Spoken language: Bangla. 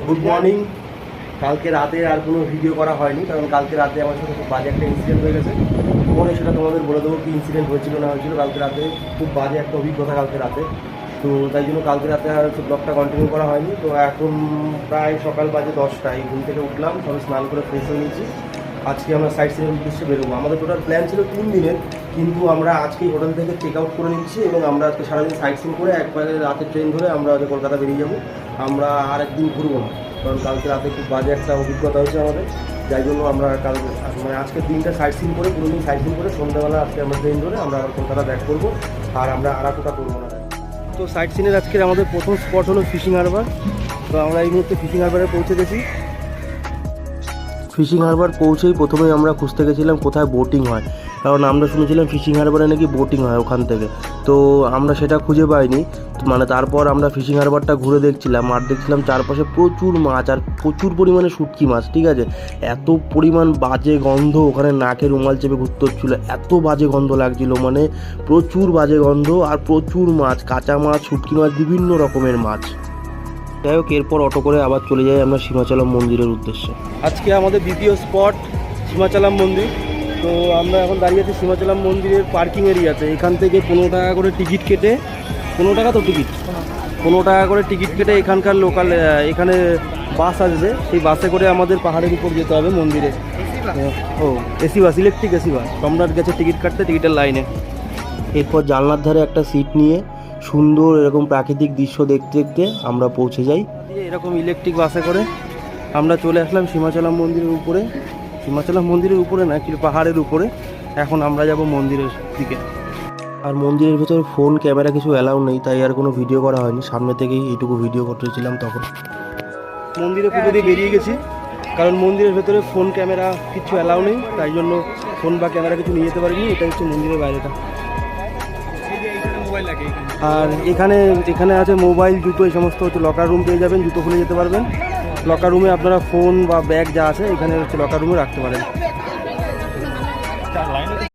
Good morning. কালকে রাতে আর কোনো ভিডিও করা হয়নি, কারণ কালকে রাতে আমার সাথে খুব বাজে একটা ইনসিডেন্ট হয়ে গেছে। পরে সেটা তোমাদের বলে দেবো কি ইনসিডেন্ট হয়েছিল না হয়েছিল। কালকে রাতে খুব বাজে একটা অভিজ্ঞতা কালকে রাতে, তো তাই জন্য কালকে রাতে আর ব্লগটা কন্টিনিউ করা হয়নি। তো এখন প্রায় সকাল বাজে 10টায় ঘুম থেকে উঠলাম, সবাই স্নান করে ফ্রেশ হয়ে নিয়েছি। আজকে আমরা সাইট সিনের উদ্দেশ্যে বেরোবো। আমাদের টোটাল প্ল্যান ছিল 3 দিনের, কিন্তু আমরা আজকেই হোটেল থেকে চেক আউট করে নিচ্ছি এবং আমরা আজকে সারাদিন সাইট সিন করে একবারে রাতে ট্রেন ধরে আমরা কলকাতা বেরিয়ে যাবো। আমরা আর একদিন ঘুরবো না, কারণ কালকে রাতে খুব বাজে একটা অভিজ্ঞতা হয়েছে আমাদের, যাই জন্য আমরা কালকে মানে আজকের দিনটা সাইট সিন করে পুরো দিন সাইট সিন করে সন্ধ্যাবেলা আজকে আমরা ট্রেন ধরে আমরা কলকাতা ব্যাক করবো। আর আমরা আরাকোটা করবো না। তো সাইট সিনের আজকের আমাদের প্রথম স্পট হলো ফিশিং হারবার। তো আমরা এই মুহূর্তে ফিশিং হারবারে পৌঁছে গেছি। ফিশিং হারবার পৌঁছেই প্রথমেই আমরা খুঁজতে গেছিলাম কোথায় বোটিং হয়, কারণ আমরা শুনেছিলাম ফিশিং হারবারে নাকি বোটিং হয় ওখান থেকে। তো আমরা সেটা খুঁজে পাইনি, মানে তারপর আমরা ফিশিং হারবারটা ঘুরে দেখছিলাম আর দেখছিলাম চারপাশে প্রচুর মাছ আর প্রচুর পরিমাণে শুটকি মাছ। ঠিক আছে, এত পরিমাণ বাজে গন্ধ, ওখানে নাকে রুমাল চেপে ঘুরতে হচ্ছিলো, এত বাজে গন্ধ লাগছিলো, মানে প্রচুর বাজে গন্ধ আর প্রচুর মাছ, কাঁচা মাছ, শুটকি মাছ, বিভিন্ন রকমের মাছ। যাই হোক, এরপর অটো করে আবার চলে যাই আমরা সীমাচলম মন্দিরের উদ্দেশ্যে। আজকে আমাদের দ্বিতীয় স্পট সীমাচলম মন্দির। তো আমরা এখন দাঁড়িয়ে আছি সীমাচলম মন্দিরের পার্কিং এরিয়াতে। এখান থেকে 15 টাকা করে টিকিট কেটে, 15 টাকা তো টিকিট, 15 টাকা করে টিকিট কেটে এখানকার লোকাল এখানে বাস আসবে, সেই বাসে করে আমাদের পাহাড়ের উপর যেতে হবে মন্দিরে। ও AC bus, electric AC bus. Samrat গেছে টিকিট কাটতে, টিকিটের লাইনে। এরপর জানলার ধারে একটা সিট নিয়ে সুন্দর এরকম প্রাকৃতিক দৃশ্য দেখতে দেখতে আমরা পৌঁছে যাই। এরকম ইলেকট্রিক বাসে করে আমরা চলে আসলাম সীমাচলম মন্দিরের উপরে। সীমাচলম মন্দিরের উপরে না, কিন্তু পাহাড়ের উপরে। এখন আমরা যাব মন্দিরের দিকে। আর মন্দিরের ভেতরে ফোন ক্যামেরা কিছু অ্যালাউ নেই, তাই আর কোনো ভিডিও করা হয়নি। সামনে থেকেই এইটুকু ভিডিও করতেছিলাম। তখন মন্দিরে পুজো দিয়ে বেরিয়ে গেছি, কারণ মন্দিরের ভেতরে ফোন ক্যামেরা কিছু অ্যালাউ নেই, তাই জন্য ফোন বা ক্যামেরা কিছু নিয়ে যেতে পারিনি। এটা হচ্ছে মন্দিরের বাইরেটা। আর এখানে এখানে আছে মোবাইল, জুতো, এই সমস্ত হচ্ছে লকার রুম পেয়ে যাবেন, জুতো খুলে যেতে পারবেন। লকার রুমে আপনারা ফোন বা ব্যাগ যা আছে এখানে হচ্ছে লকার রুমে রাখতে পারেন।